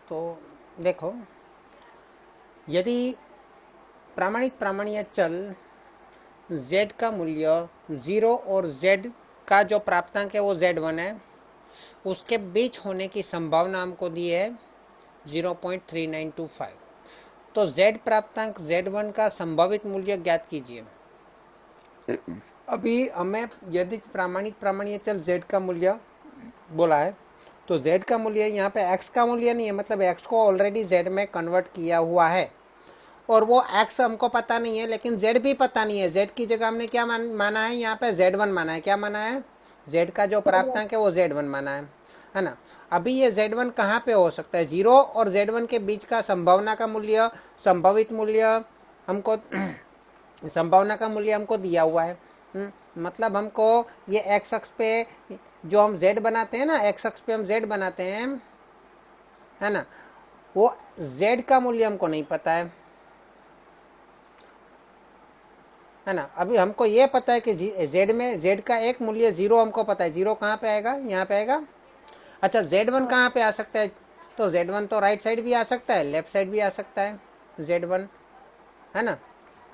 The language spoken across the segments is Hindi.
तो देखो, यदि प्रामाणिक प्रामाणिक चल z का मूल्य 0 और z का जो प्राप्तांक है वो z1 है, उसके बीच होने की संभावना हमको दी है 0.3925। तो z प्राप्तांक z1 का संभावित मूल्य ज्ञात कीजिए। अभी हमें यदि प्रामाणिक प्रामाणिक चल z का मूल्य बोला है, तो z का मूल्य यहाँ पे x का मूल्य नहीं है, मतलब x को ऑलरेडी z में कन्वर्ट किया हुआ है और वो x हमको पता नहीं है, लेकिन z भी पता नहीं है। z की जगह हमने क्या माना है, यहाँ पे z1 माना है। क्या माना है? z का जो प्राप्तांक है वो z1 माना है ना। अभी ये z1 कहाँ पे हो सकता है? 0 और z1 के बीच का संभावना का मूल्य, संभावित मूल्य हमको संभावना का मूल्य हमको दिया हुआ है। मतलब हमको ये x अक्ष पे जो हम z बनाते हैं ना, x अक्ष पे हम z बनाते हैं, है ना, वो z का मूल्य हमको नहीं पता है ना। अभी हमको ये पता है कि z में z का एक मूल्य 0 हमको पता है। 0 कहाँ पे आएगा? यहाँ पे आएगा। अच्छा, z1 कहाँ पे आ सकता है? तो z1 तो राइट साइड भी आ सकता है, लेफ्ट साइड भी आ सकता है z1, है ना।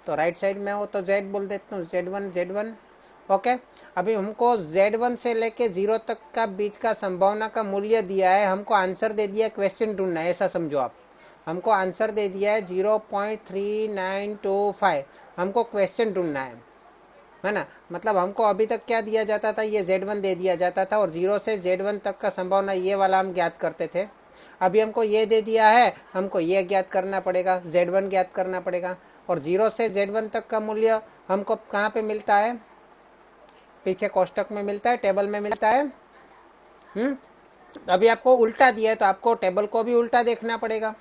तो राइट साइड में हो तो z बोल देता हूँ, z1 ओके। अभी हमको z1 से लेके 0 तक का बीच का संभावना का मूल्य दिया है, हमको आंसर दे दिया, क्वेश्चन ढूंढना है, ऐसा समझो आप। हमको आंसर दे दिया है 0.3925, हमको क्वेश्चन ढूंढना है ना। मतलब हमको अभी तक क्या दिया जाता था, ये z1 दे दिया जाता था और 0 से z1 तक का संभावना ये वाला हम ज्ञात करते थे। अभी हमको ये दे दिया है, हमको ये ज्ञात करना पड़ेगा, z1 ज्ञात करना पड़ेगा। और 0 से z1 तक का मूल्य हमको कहाँ पे मिलता है? पीछे कोष्टक में मिलता है, टेबल में मिलता है। अभी आपको उल्टा दिया है तो आपको टेबल को भी उल्टा देखना पड़ेगा,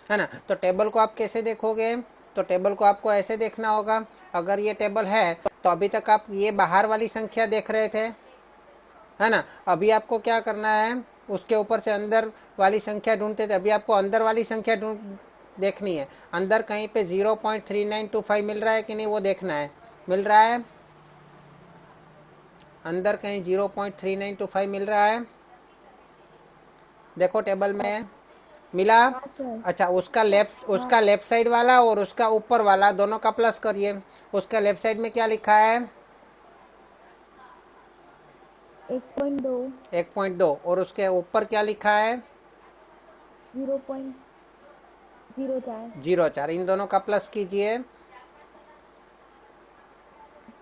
है ना। तो टेबल को आप कैसे देखोगे? तो टेबल को आपको ऐसे देखना होगा। अगर ये टेबल है तो अभी तक आप ये बाहर वाली संख्या देख रहे थे, है ना। अभी आपको क्या करना है, उसके ऊपर से अंदर वाली संख्या ढूंढते थे, अभी आपको अंदर वाली संख्या देखनी है। अंदर कहीं पे 0.3925 मिल रहा है कि नहीं वो देखना है। मिल रहा है? अंदर कहीं 0.3925 मिल रहा है? देखो टेबल में मिला। अच्छा, उसका लेफ्ट साइड वाला और उसका ऊपर वाला दोनों का प्लस करिए। उसका लेफ्ट साइड में क्या लिखा है? 1.2। 1.2। और उसके ऊपर क्या लिखा है? 0.04। 0.4। इन दोनों का प्लस कीजिए।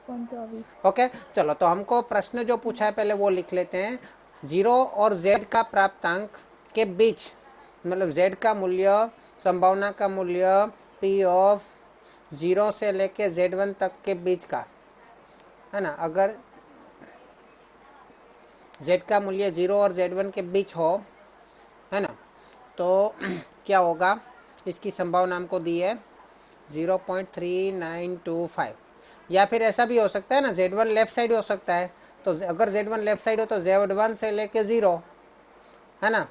24। ओके, चलो तो हमको प्रश्न जो पूछा है पहले वो लिख लेते हैं। 0 और z का प्राप्तांक के बीच, मतलब z का मूल्य, संभावना का मूल्य p ऑफ 0 से लेके z1 तक के बीच का, है ना। अगर z का मूल्य 0 और z1 के बीच हो, है ना, तो क्या होगा? इसकी संभावना हमको दी है 0.3925। या फिर ऐसा भी हो सकता है ना, z1 लेफ्ट साइड हो सकता है। तो अगर z1 लेफ्ट साइड हो तो z1 से लेके 0, है ना,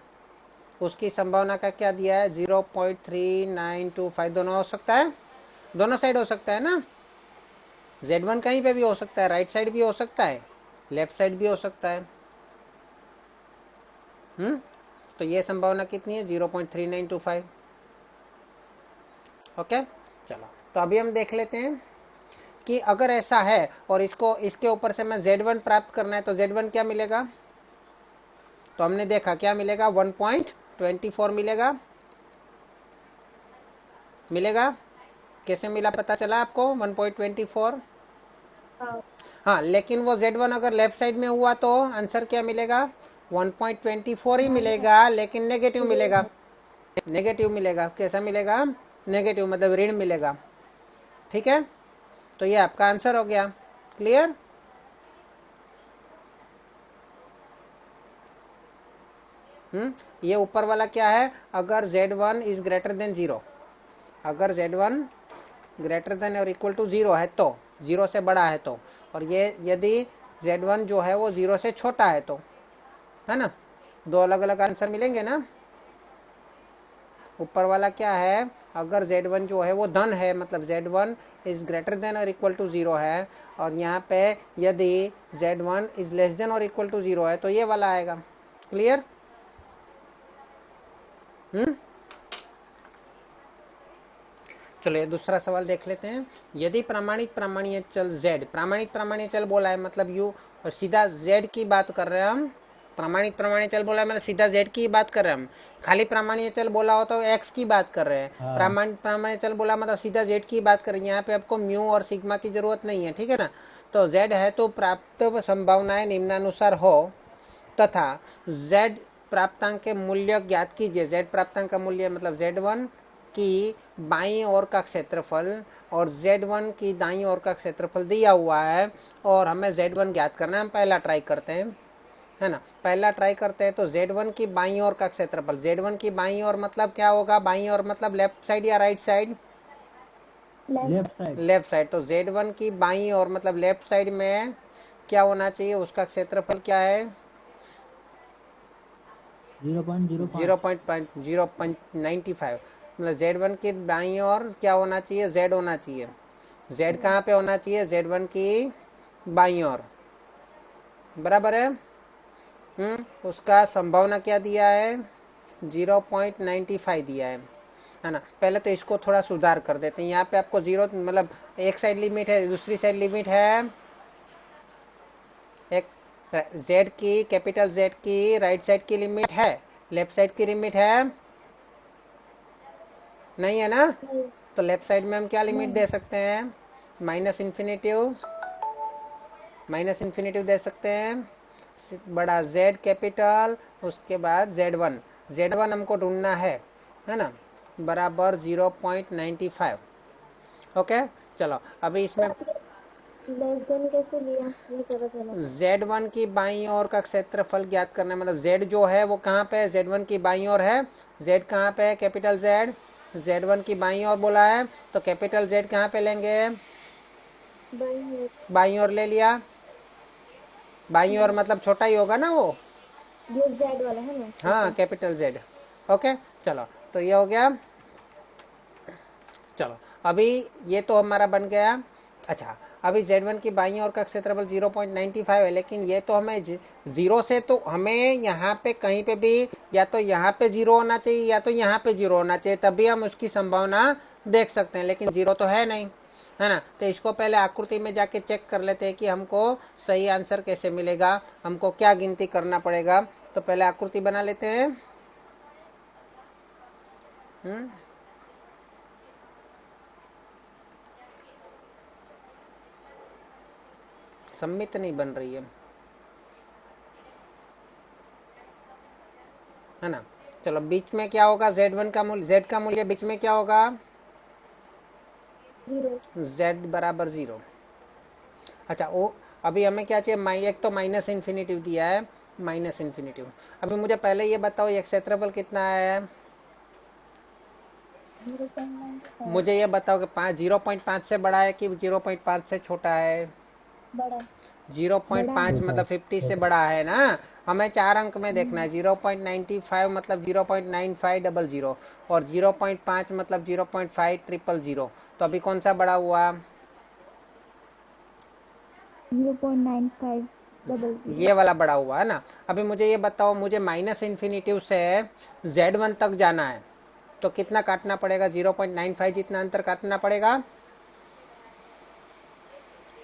उसकी संभावना का क्या दिया है? 0.3925। दोनों हो सकता है, दोनों साइड हो सकता है ना। z1 कहीं पे भी हो सकता है, राइट साइड भी हो सकता है, लेफ्ट साइड भी हो सकता है। तो ये संभावना कितनी है? 0.3925। ओके, चलो तो अभी हम देख लेते हैं कि अगर ऐसा है और इसको इसके ऊपर से मैं z1 प्राप्त करना है तो z1 क्या मिलेगा? तो हमने देखा क्या मिलेगा, 1.24 मिलेगा। मिलेगा कैसे मिला पता चला आपको? 1.24। हाँ, लेकिन वो z1 अगर लेफ्ट साइड में हुआ तो आंसर क्या मिलेगा? 1.24 ही मिलेगा, लेकिन नेगेटिव मिलेगा। नेगेटिव मिलेगा। कैसा मिलेगा? नेगेटिव, मतलब ऋण मिलेगा। ठीक है, तो ये आपका आंसर हो गया। क्लियर? ये ऊपर वाला क्या है? अगर z1 इज ग्रेटर देन 0, अगर z1 ग्रेटर देन और इक्वल टू 0 है तो, 0 से बड़ा है तो, और ये यदि z1 जो है वो 0 से छोटा है तो, है ना। दो अलग अलग आंसर मिलेंगे ना। ऊपर वाला क्या है? अगर z1 जो है वो धन है, मतलब z1 इज ग्रेटर देन और इक्वल टू 0 है, और यहाँ पे यदि z1 इज लेस देन और इक्वल टू 0 है तो ये वाला आएगा। क्लियर? चलो ये दूसरा सवाल देख लेते हैं। यदि प्रमाणित प्रमाणीय चल z, प्रामाणिक प्रमाणीय चल बोला है मतलब u, और सीधा z की बात कर रहे हैं हम। प्रमाणित प्रमाणीय चल बोला है मतलब सीधा z की बात कर रहे हैं हम। खाली प्रमाणीय चल बोला हो तो x की बात कर रहे हैं। हाँ। प्रमाणित प्रमाणीय चल बोला मतलब सीधा z की बात कर रहे हैं। यहाँ पे आपको म्यू और सिग्मा की जरूरत नहीं है, ठीक है ना। तो z है तो प्राप्त संभावनाएं निम्नानुसार हो तथा z प्राप्तांक के मूल्य ज्ञात कीजिए। z प्राप्तांक का मूल्य मतलब z1 की बाईं ओर का क्षेत्रफल और z1 की दाईं ओर का क्षेत्रफल दिया हुआ है और हमें z1 ज्ञात करना है। हम पहला ट्राई करते हैं, है ना। पहला ट्राई करते हैं तो z1 की बाईं ओर का क्षेत्रफल, z1 की बाईं ओर मतलब क्या होगा, बाईं ओर मतलब लेफ्ट साइड या right side, left side. Left side. तो z1 की बाईं ओर मतलब लेफ्ट साइड में क्या होना चाहिए, उसका क्षेत्रफल क्या है 0.05। 0.95। मतलब z1 की दाईं ओर क्या होना चाहिए, z होना चाहिए। z कहाँ पे होना चाहिए, z1 की बाईं ओर, बराबर है। उसका संभावना क्या दिया है 0.95 दिया है ना। पहले तो इसको थोड़ा सुधार कर देते हैं। यहाँ पे आपको जीरो मतलब एक साइड लिमिट है, दूसरी साइड लिमिट है एक z की, कैपिटल Z की राइट साइड की लिमिट है, लेफ्ट साइड की लिमिट है नहीं, है ना। तो लेफ्ट साइड में हम क्या लिमिट दे सकते हैं, माइनस इन्फिनिटिव दे सकते हैं। बड़ा Z कैपिटल, उसके बाद Z1 हमको ढूंढना है ना, बराबर 0.95। ओके चलो अभी इसमें लेस देन कैसे लिया ये पता चला। z1 की बाईं ओर का क्षेत्रफल ज्ञात करना है। मतलब z जो है वो कहाँ पे है, z1 की बाईं ओर है। z कहाँ पे है, कैपिटल Z, z1 की बाईं ओर बोला है तो कैपिटल Z कहाँ पे लेंगे, बाईं ओर ले लिया। बाईं ओर मतलब छोटा ही होगा ना वो, ये जेड वाला है ना। हाँ कैपिटल Z। ओके चलो तो ये हो गया। चलो अभी ये तो हमारा बन गया। अच्छा अभी z1 की बाईं ओर का क्षेत्रफल 0.95 है, लेकिन ये तो हमें जीरो से, तो हमें यहाँ पे कहीं पे भी या तो यहाँ पे जीरो होना चाहिए या तो यहाँ पे जीरो होना चाहिए, तभी हम उसकी संभावना देख सकते हैं। लेकिन जीरो तो है नहीं, है ना। तो इसको पहले आकृति में जाके चेक कर लेते हैं कि हमको सही आंसर कैसे मिलेगा, हमको क्या गिनती करना पड़ेगा। तो पहले आकृति बना लेते हैं। सम्मित नहीं बन रही है ना। चलो बीच में क्या होगा, z1 का मूल्य, z का मूल्य बीच में क्या होगा, 0। z बराबर 0। अच्छा वो अभी हमें क्या चाहिए, एक तो माइनस इन्फिनिटिव दिया है, माइनस इन्फिनिटिव। अभी मुझे पहले ये बताओ ये क्षेत्रफल कितना है, 0.95 मुझे ये बताओ कि 0.5 से बड़ा है कि 0.5 से छोटा है। बड़ा। 0.5 मतलब 50 से बड़ा है ना। हमें 4 अंक में देखना है। 0.95 मतलब 0.9500 और 0.5 मतलब 0.5000। तो अभी कौन सा बड़ा हुआ, 0.9500। ये वाला बड़ा हुआ है ना। अभी मुझे ये बताओ, मुझे माइनस इन्फिनिटिव से z1 तक जाना है तो कितना काटना पड़ेगा, 0.95 जितना अंतर काटना पड़ेगा।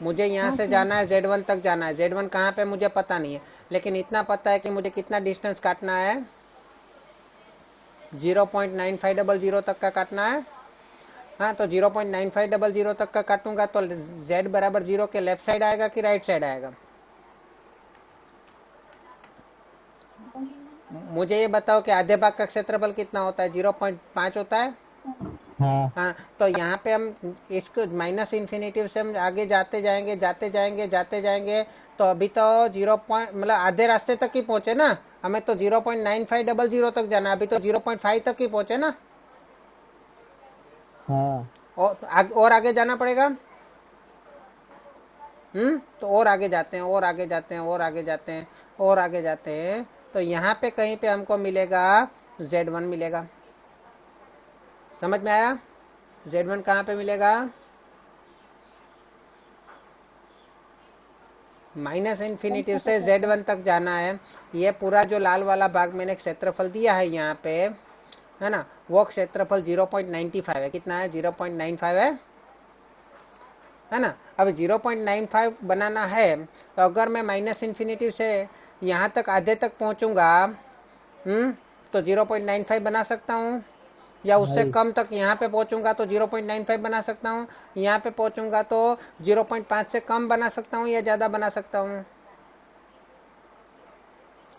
मुझे यहाँ से जाना है, z1 तक जाना है। z1 कहाँ पे मुझे पता नहीं है, लेकिन इतना पता है कि मुझे कितना डिस्टेंस काटना है, 0.9500 तक का काटना है। हाँ तो 0.9500 तक का काटूंगा तो z बराबर 0 के लेफ्ट साइड आएगा कि राइट साइड आएगा। मुझे ये बताओ कि आधे भाग का क्षेत्रफल कितना होता है, 0.5 होता है। हाँ तो यहाँ पे हम इसको माइनस इन्फिनिटिव से हम आगे जाते जाएंगे तो अभी तो 0 मतलब आधे रास्ते तक ही पहुँचे ना। हमें तो 0.9500 तक जाना, अभी तो 0.5 तक ही पहुँचे ना। हाँ और आगे जाना पड़ेगा। तो और आगे जाते हैं तो यहाँ पे कहीं पे हमको मिलेगा z1 मिलेगा। समझ में आया, z1 कहाँ पे मिलेगा, माइनस इन्फिनिटिव से z1 तक जाना है। ये पूरा जो लाल वाला भाग मैंने क्षेत्रफल दिया है यहाँ पे, है ना, वो क्षेत्रफल 0.95 है। कितना है? 0.95 है ना। अब 0.95 बनाना है तो अगर मैं माइनस इन्फिनिटी से यहाँ तक आधे तक पहुँचूंगा तो 0.95 बना सकता हूँ, या उससे नहीं। कम तक यहाँ पे पहुँचूंगा तो 0.95 बना सकता हूँ, यहाँ पे पहुँचूंगा तो 0.5 से कम बना सकता हूँ या ज़्यादा बना सकता हूँ?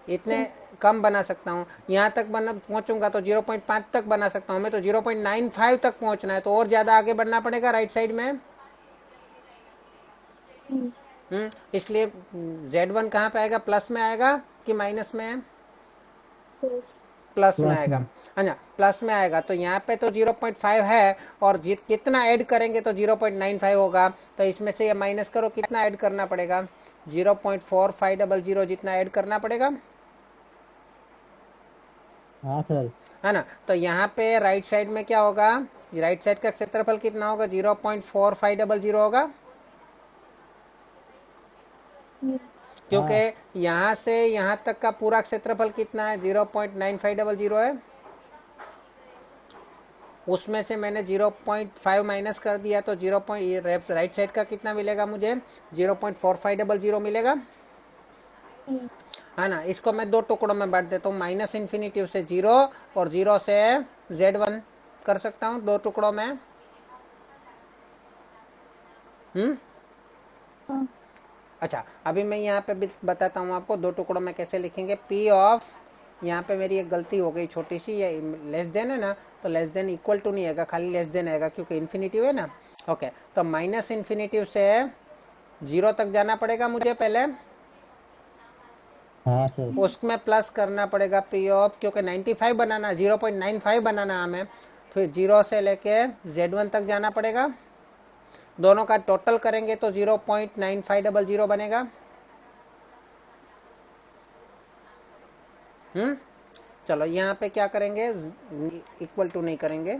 इतने कम बना सकता हूँ। यहाँ तक बना पहुँचूंगा तो 0.5 तक बना सकता हूँ मैं, तो 0.95 तक पहुँचना है तो और ज़्यादा आगे बढ़ना पड़ेगा राइट साइड में। इसलिए Z1 कहाँ पे आएगा? प्लस में आएगा कि माइनस में? प्लस। प्लस में प्लस आएगा। में। अच्छा, प्लस में आएगा तो यहाँ पे तो 0.5 है और कितना ऐड करेंगे तो 0.95 होगा, तो इसमें से ये माइनस करो, कितना ऐड करना पड़ेगा? 0.4500 जितना ऐड करना पड़ेगा, हाँ सर। है ना। तो यहाँ पे राइट साइड में क्या होगा? राइट साइड का क्षेत्रफल कितना होगा? 0.4500 होगा, हाँ क्योंकि यहाँ से यहाँ तक का पूरा क्षेत्रफल कितना है? 0.9500 है। उसमें से मैंने 0.5 माइनस कर दिया तो राइट साइड का कितना मिलेगा मुझे? 0.4500 मिलेगा, है ना। इसको मैं दो टुकड़ों में बांट देता हूँ, माइनस इन्फिनिटी से 0 और 0 से Z1 कर सकता हूँ दो टुकड़ों में। अच्छा, अभी मैं यहाँ पे भी बताता हूँ आपको दो टुकड़ों में कैसे लिखेंगे। P ऑफ, यहाँ पे मेरी एक गलती हो गई छोटी सी, ये लेस देन है ना, तो लेस देन इक्वल टू नहीं आएगा, खाली लेस देन आएगा क्योंकि इन्फिनिटिव है ना। ओके, तो माइनस इन्फिनिटिव से 0 तक जाना पड़ेगा मुझे पहले, हाँ सर। उसमें प्लस करना पड़ेगा P ऑफ, क्योंकि 95 बनाना, 0.95 बनाना हमें, फिर 0 से लेके Z1 तक जाना पड़ेगा। दोनों का टोटल करेंगे तो 0.9500 बनेगा। चलो यहाँ पे क्या करेंगे? इक्वल टू नहीं करेंगे,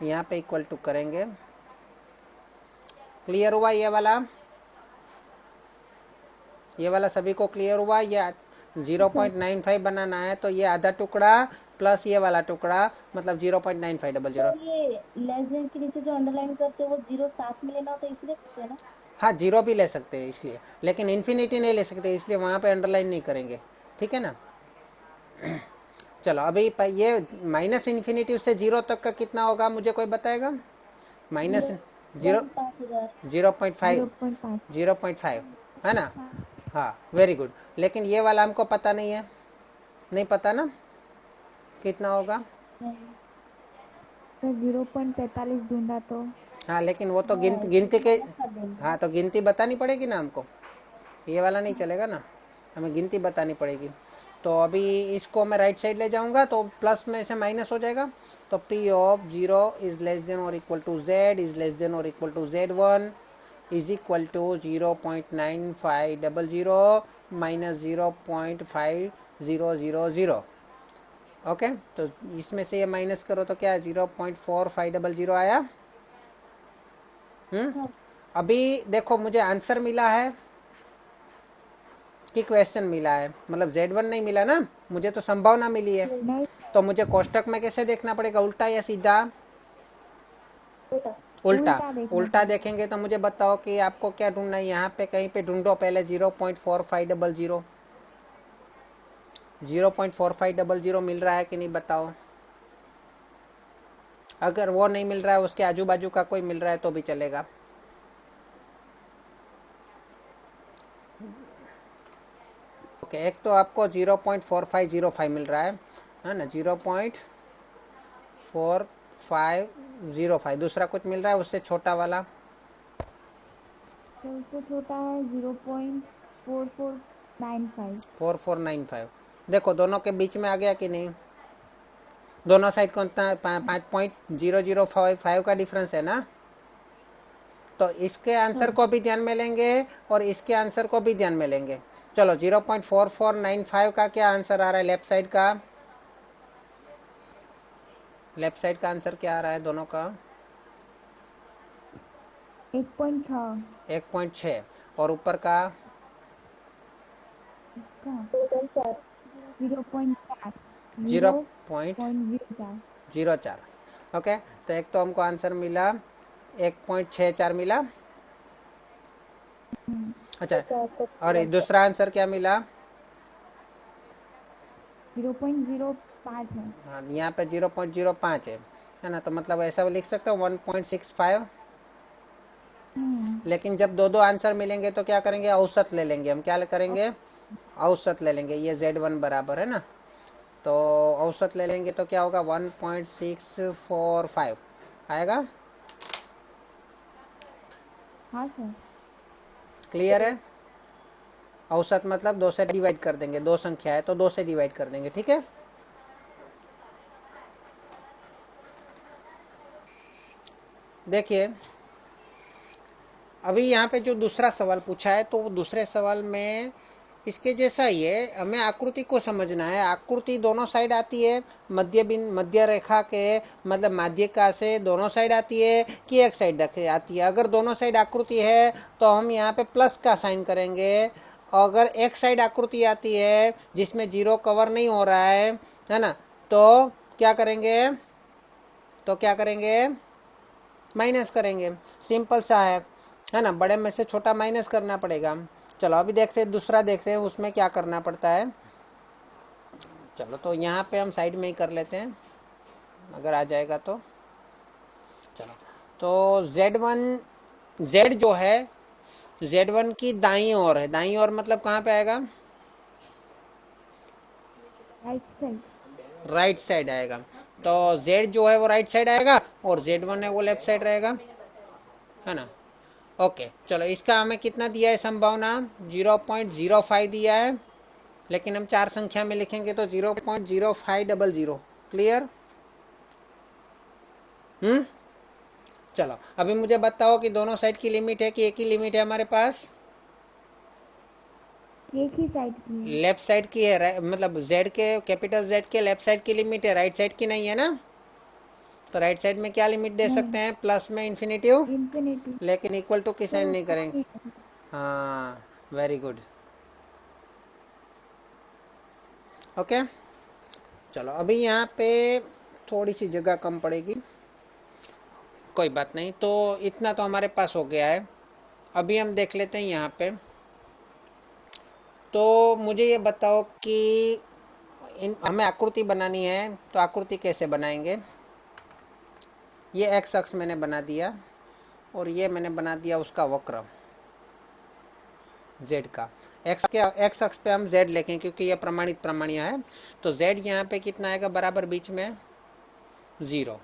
यहाँ पे इक्वल टू करेंगे। क्लियर हुआ ये वाला? ये वाला सभी को क्लियर हुआ? ये 0.95 बनाना है तो ये आधा टुकड़ा प्लस ये वाला टुकड़ा, मतलब 0.9500। सर ये लेस देन के नीचे जो अंडरलाइन करते हैं वो जीरो साथ में लेना होता है इसलिए करते हैं ना। हाँ, 0 भी ले सकते हैं इसलिए, लेकिन इन्फिनिटी नहीं ले सकते इसलिए वहाँ पे अंडरलाइन नहीं करेंगे, ठीक है ना। चलो अभी ये माइनस इन्फिनिटी से 0 तक का कितना होगा, मुझे कोई बताएगा? माइनस 0, 5,000। 0.5, 0.5 है ना। हाँ, वेरी गुड। लेकिन ये वाला हमको पता नहीं है, नहीं पता ना कितना होगा। 0.45 ढूंढा तो हाँ, लेकिन वो तो गिनती के, माइनस कर देंगे। हाँ तो गिनती बतानी पड़ेगी ना हमको, ये वाला नहीं चलेगा ना, हमें गिनती बतानी पड़ेगी। तो अभी इसको मैं राइट साइड ले जाऊंगा तो प्लस में से माइनस हो जाएगा, तो P of 0 is less than और equal to Z is less than और equal to Z1 is equal to 0.9500 minus 0.5000। Okay, तो इसमें से ये माइनस करो तो क्या 0.4500 आया। अभी देखो मुझे आंसर मिला है कि क्वेश्चन मिला है, मतलब Z1 नहीं मिला ना, मुझे तो संभावना मिली है। नहीं। तो मुझे कोष्टक में कैसे देखना पड़ेगा, उल्टा या सीधा? बेटा उल्टा। देखना उल्टा देखेंगे तो मुझे बताओ कि आपको क्या ढूंढना है, यहाँ पे कहीं पे ढूंढो पहले 0.4500। 0.4500 मिल रहा है कि नहीं बताओ। अगर वो नहीं मिल रहा है, उसके आजू बाजू का कोई मिल रहा है तो भी चलेगा। ओके, एक तो आपको 0.4505 मिल रहा है ना, 0.4505। दूसरा कुछ मिल रहा है उससे छोटा वाला? तो उससे छोटा है 0.4495। 4495। देखो दोनों के बीच में आ गया कि नहीं, दोनों साइड को 5.0055 का डिफरेंस है ना। तो इसके आंसर को भी ध्यान में लेंगे और इसके आंसर को भी ध्यान में लेंगे। चलो 0.4495 का क्या आंसर आ रहा है लेफ्ट साइड का? लेफ्ट साइड का आंसर क्या आ रहा है दोनों का? 1.6 1.6। और ऊपर का? 2.4। 0.4 जीरो पॉइंट 0.04। 04। ओके, तो एक तो हमको आंसर मिला 1.64 मिला। अच्छा, 50 और दूसरा आंसर क्या मिला? 0.05 है। हाँ, यहाँ पे 0.05 है ना, तो मतलब ऐसा लिख सकते हो 1.65। लेकिन जब दो दो आंसर मिलेंगे तो क्या करेंगे, औसत ले लेंगे हम। क्या करेंगे, औसत ले लेंगे। ये Z1 बराबर है ना, तो औसत ले लेंगे तो क्या होगा, 1.645 आएगा। हाँ सर। क्लियर है? औसत मतलब 2 से डिवाइड कर देंगे, दो संख्या है तो 2 से डिवाइड कर देंगे, ठीक है। देखिए, अभी यहाँ पे जो दूसरा सवाल पूछा है, तो वो दूसरे सवाल में इसके जैसा ही है। हमें आकृति को समझना है। आकृति दोनों साइड आती है, मध्य रेखा के मतलब माध्यिका से दोनों साइड आती है कि एक साइड आती है। अगर दोनों साइड आकृति है तो हम यहाँ पे प्लस का साइन करेंगे। अगर एक साइड आकृति आती है जिसमें जीरो कवर नहीं हो रहा है ना, तो क्या करेंगे, माइनस करेंगे। सिंपल सा है ना, बड़े में से छोटा माइनस करना पड़ेगा। चलो अभी देखते हैं, दूसरा देखते हैं उसमें क्या करना पड़ता है। चलो तो यहाँ पे हम साइड में ही कर लेते हैं, अगर आ जाएगा तो। चलो तो Z जो है, Z1 की दाईं ओर है। दाईं ओर मतलब कहाँ पे आएगा, राइट साइड। राइट साइड आएगा। तो Z जो है वो राइट साइड आएगा और Z1 है वो लेफ्ट साइड रहेगा, है ना। ओके, चलो इसका हमें कितना दिया है संभावना, 0.05 दिया है। लेकिन हम 4 संख्या में लिखेंगे तो 0.0500। क्लियर? चलो अभी मुझे बताओ कि दोनों साइड की लिमिट है कि एक ही लिमिट है हमारे पास? एक ही साइड की है। लेफ्ट साइड की है, मतलब Z के, कैपिटल Z के लेफ्ट साइड की लिमिट है, राइट साइड की नहीं है ना। तो राइट साइड में क्या लिमिट दे सकते हैं, प्लस में इन्फिनिटिव, इन्फिनिटी। लेकिन इक्वल टू की साइन तो नहीं करेंगे। हाँ, वेरी गुड। ओके, चलो अभी यहाँ पे थोड़ी सी जगह कम पड़ेगी, कोई बात नहीं। तो इतना तो हमारे पास हो गया है। अभी हम देख लेते हैं यहाँ पे। तो मुझे ये बताओ कि हमें आकृति बनानी है, तो आकृति कैसे बनाएंगे। ये एक्स अक्ष मैंने बना दिया और ये मैंने बना दिया उसका वक्र Z का। एक्स अक्ष पे हम Z लेंगे क्योंकि ये प्रमाणित प्रमाणिया है। तो Z यहाँ पे कितना आएगा, बराबर बीच में 0।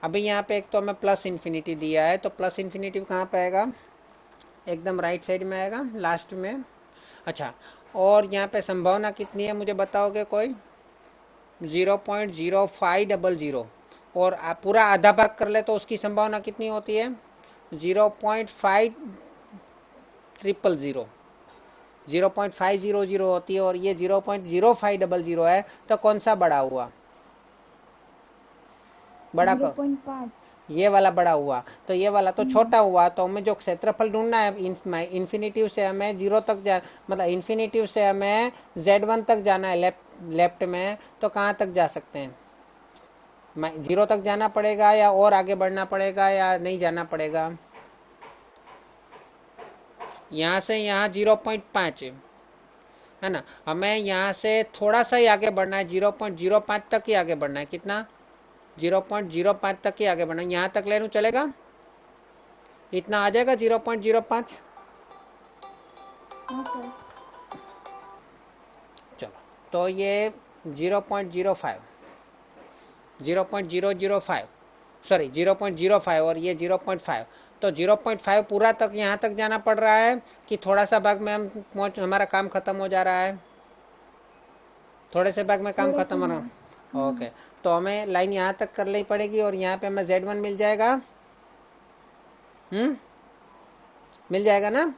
अभी यहाँ पे एक तो हमें प्लस इन्फिनिटी दिया है, तो प्लस इन्फिनिटी कहाँ पे आएगा, एकदम राइट साइड में आएगा, लास्ट में। अच्छा, और यहाँ पे संभावना कितनी है मुझे बताओगे कोई, 0.0500। और आप पूरा आधा भाग कर ले तो उसकी संभावना कितनी होती है, 0.5000। 0.500 होती है और ये 0.0500 है। तो कौन सा बड़ा हुआ, बड़ा को 0.5। ये वाला बड़ा हुआ, तो ये वाला तो छोटा हुआ। तो हमें जो क्षेत्रफल ढूंढना है, इन्फिनिटिव से हमें 0 तक जा, मतलब इन्फिनिटिव से हमें Z1 तक जाना है लेफ्ट में। तो कहाँ तक जा सकते हैं, 0 तक जाना पड़ेगा या और आगे बढ़ना पड़ेगा या नहीं जाना पड़ेगा। यहाँ से यहाँ 0.5 है ना, हमें यहाँ से थोड़ा सा ही आगे बढ़ना है, 0.05 तक ही आगे बढ़ना है। कितना, 0.05 तक ही आगे बढ़ना है। यहाँ तक ले लूँ चलेगा, इतना आ जाएगा 0.05। हाँ सर। चलो तो ये 0.05 सॉरी 0.05 और ये 0.5। तो 0.5 पूरा तक यहाँ तक जाना पड़ रहा है कि थोड़ा सा भाग में हम हमारा काम खत्म हो जा रहा है, थोड़े से भाग में काम खत्म हो रहा है। ओके, तो हमें लाइन यहाँ तक कर लेनी पड़ेगी और यहाँ पे हमें Z1 मिल जाएगा। मिल जाएगा ना।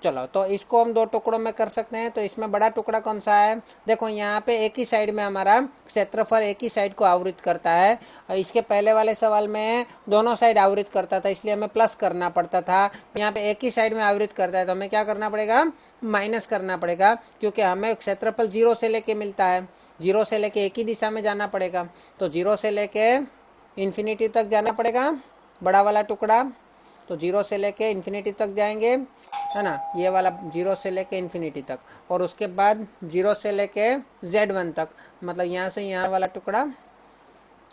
चलो तो इसको हम 2 टुकड़ों में कर सकते हैं। तो इसमें बड़ा टुकड़ा कौन सा है, देखो यहाँ पे एक ही साइड में हमारा क्षेत्रफल एक ही साइड को आवृत करता है। और इसके पहले वाले सवाल में दोनों साइड आवृत करता था, इसलिए हमें प्लस करना पड़ता था। यहाँ पे एक ही साइड में आवृत करता है तो हमें क्या करना पड़ेगा, माइनस करना पड़ेगा, क्योंकि हमें क्षेत्रफल 0 से लेके मिलता है। जीरो से लेके एक ही दिशा में जाना पड़ेगा, तो जीरो से लेके इन्फिनिटी तक जाना पड़ेगा बड़ा वाला टुकड़ा, तो जीरो से लेके इन्फिनिटी तक जाएंगे, है ना, ये वाला जीरो से लेके इन्फिनिटी तक, और उसके बाद जीरो से लेके Z1 तक, मतलब यहाँ से यहाँ वाला टुकड़ा,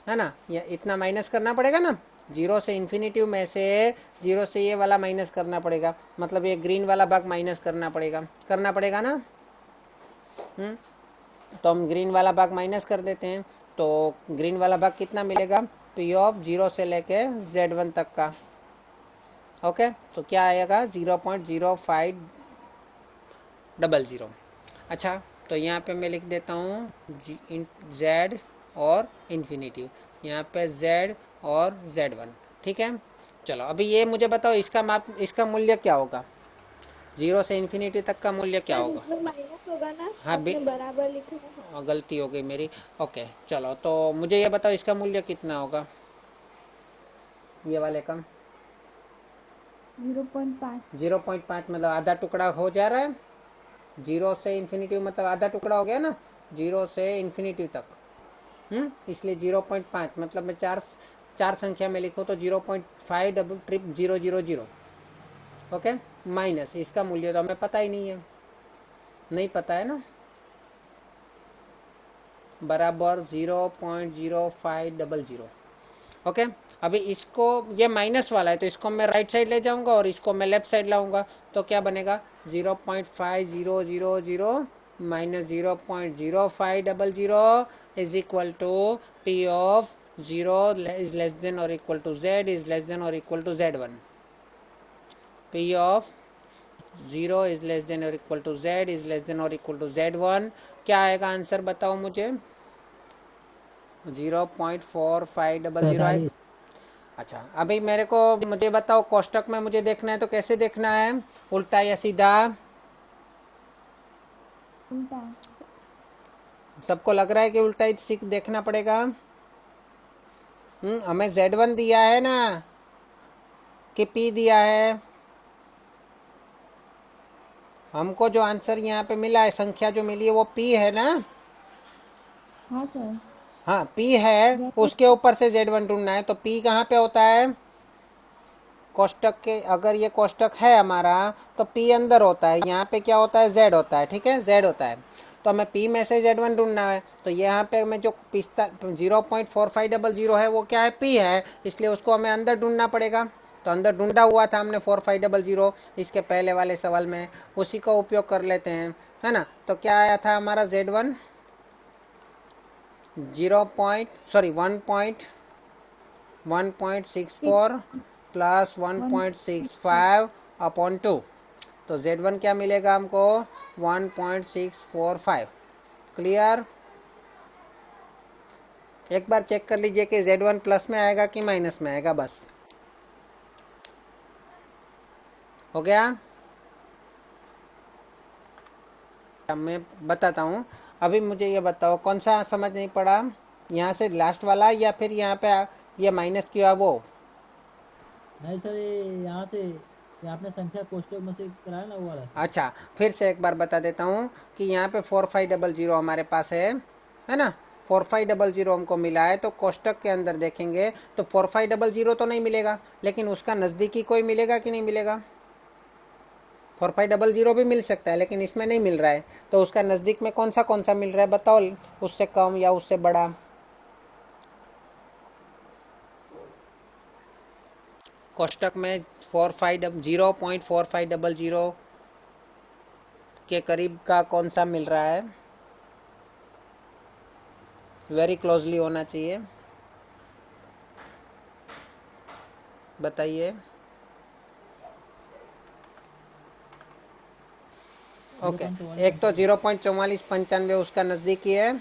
है ना, ये इतना माइनस करना पड़ेगा ना, जीरो से इन्फिनिटी में से जीरो से ये वाला माइनस करना पड़ेगा, मतलब ये ग्रीन वाला भाग माइनस करना पड़ेगा ना। तो हम ग्रीन वाला भाग माइनस कर देते हैं, तो ग्रीन वाला भाग कितना मिलेगा, पी ऑफ जीरो से लेके Z1 तक का। ओके, तो क्या आएगा 0.0500। अच्छा, तो यहाँ पे मैं लिख देता हूँ Z और इन्फिनिटी, यहाँ पे Z और Z1, ठीक है। चलो अभी ये मुझे बताओ, इसका मूल्य क्या होगा, जीरो से इन्फिनिटी तक का मूल्य क्या होगा। माइनस होगा ना, हाँ आपने बराबर लिखा है। गलती हो गई मेरी। ओके चलो, तो मुझे ये बताओ इसका मूल्य कितना होगा, ये वाले का 0.5। 0.5 मतलब आधा टुकड़ा हो जा रहा है, जीरो से इन्फिनिटी मतलब आधा टुकड़ा हो गया ना, जीरो से इन्फिनिटी तक। इसलिए 0.5 मतलब मैं चार संख्या में लिखूँ तो 0.50000। ओके, माइनस इसका मूल्य तो हमें पता ही नहीं पता है ना, बराबर 0.0500। ओके, अभी इसको, ये माइनस वाला है तो इसको मैं राइट साइड ले जाऊंगा और इसको मैं लेफ्ट साइड लाऊंगा, तो क्या बनेगा 0.5000 minus 0.0500 is equal to P of 0 is less than और equal to Z is less than और equal to Z1। P of 0 is less than और equal to Z is less than और इक्वल टू Z1। क्या आएगा आंसर, बताओ मुझे। 0.4500 आएगा। अच्छा, अभी मुझे बताओ, कोष्टक में मुझे देखना है तो कैसे देखना है, उल्टा या सीधा। उल्टा। सबको लग रहा है कि उल्टा ही देखना पड़ेगा। हमें Z1 दिया है ना कि P दिया है, हमको जो आंसर यहाँ पे मिला है, संख्या जो मिली है वो P है ना। हाँ सर। हाँ P है, उसके ऊपर से Z1 ढूंढना है, तो P कहाँ पे होता है, कोष्टक के, अगर ये कोष्टक है हमारा तो P अंदर होता है, यहाँ पे क्या होता है, Z होता है, ठीक है, Z होता है, तो हमें P में से Z1 ढूंढना है, तो यहाँ पे मैं जो 0.4500 है वो क्या है, P है, इसलिए उसको हमें अंदर ढूंढना पड़ेगा, तो अंदर ढूंढा हुआ था हमने 4500 इसके पहले वाले सवाल में, उसी का उपयोग कर लेते हैं, है ना। तो क्या आया था हमारा Z1 1.64 प्लस 1.65 अपॉन 2, तो Z1 क्या मिलेगा हमको 1.645। क्लियर। एक बार चेक कर लीजिए कि Z1 प्लस में आएगा कि माइनस में आएगा, बस हो गया। अब मैं बताता हूँ, अभी मुझे ये बताओ कौन सा समझ नहीं पड़ा, यहाँ से लास्ट वाला या फिर यहाँ पे ये माइनस किया वो। नहीं सर, ये यहाँ से ये आपने संख्या कोष्टक में से कराया ना वो वाला। अच्छा, फिर से एक बार बता देता हूँ कि यहाँ पे 4500 हमारे पास है ना, 4500 हमको मिला है, तो कोष्टक के अंदर देखेंगे तो 4500 तो नहीं मिलेगा, लेकिन उसका नज़दीकी कोई मिलेगा कि नहीं मिलेगा। 4500 भी मिल सकता है लेकिन इसमें नहीं मिल रहा है, तो उसका नज़दीक में कौन सा मिल रहा है बताओ, उससे कम या उससे बड़ा। कोष्टक में 0.4500 के करीब का कौन सा मिल रहा है, वेरी क्लोजली होना चाहिए, बताइए। ओके, एक तो 0.4495 उसका नज़दीकी है,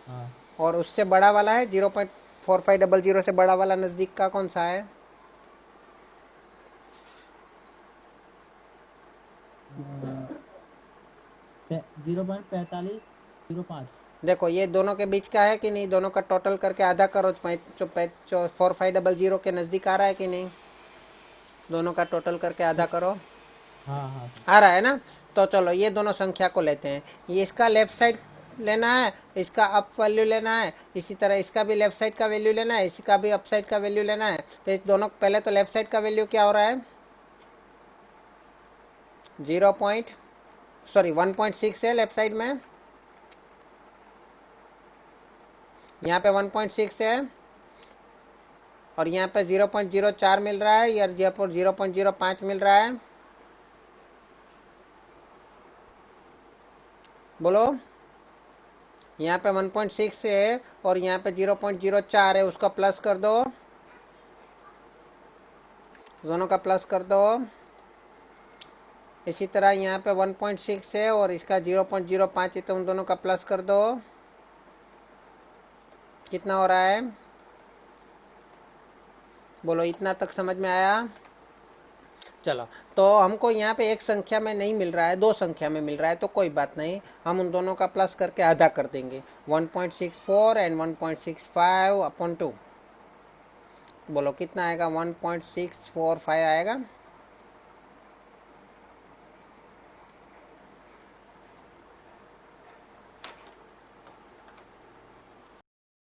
हाँ। और उससे बड़ा वाला है 0.4500 से बड़ा वाला नज़दीक का कौन सा है। 0.4505। देखो ये दोनों के बीच का है कि नहीं, दोनों का टोटल करके आधा करो, 4500 के नज़दीक आ रहा है कि नहीं, दोनों का टोटल करके आधा करो। हाँ हाँ आ रहा है ना। तो चलो ये दोनों संख्या को लेते हैं, ये इसका लेफ्ट साइड लेना है, इसका अप वैल्यू लेना है, इसी तरह इसका भी लेफ्ट साइड का वैल्यू लेना है, इसका भी अप साइड का वैल्यू लेना है। तो इस दोनों पहले तो लेफ्ट साइड का वैल्यू क्या हो रहा है 1.6 है लेफ्ट साइड में, यहाँ पे 1.6 है और यहाँ पे 0.04 मिल रहा है या 0.05 मिल रहा है। बोलो, यहाँ पे 1.6 है और यहाँ पे 0.04 है, उसका प्लस कर दो, दोनों का प्लस कर दो। इसी तरह यहाँ पे 1.6 है और इसका 0.05 है, तो उन दोनों का प्लस कर दो। कितना हो रहा है बोलो, इतना तक समझ में आया? चलो, तो हमको यहाँ पे एक संख्या में नहीं मिल रहा है, दो संख्या में मिल रहा है, तो कोई बात नहीं, हम उन दोनों का प्लस करके आधा कर देंगे। 1.64 एंड 1.65 अपॉन 2। बोलो कितना आएगा? 1.645 आएगा।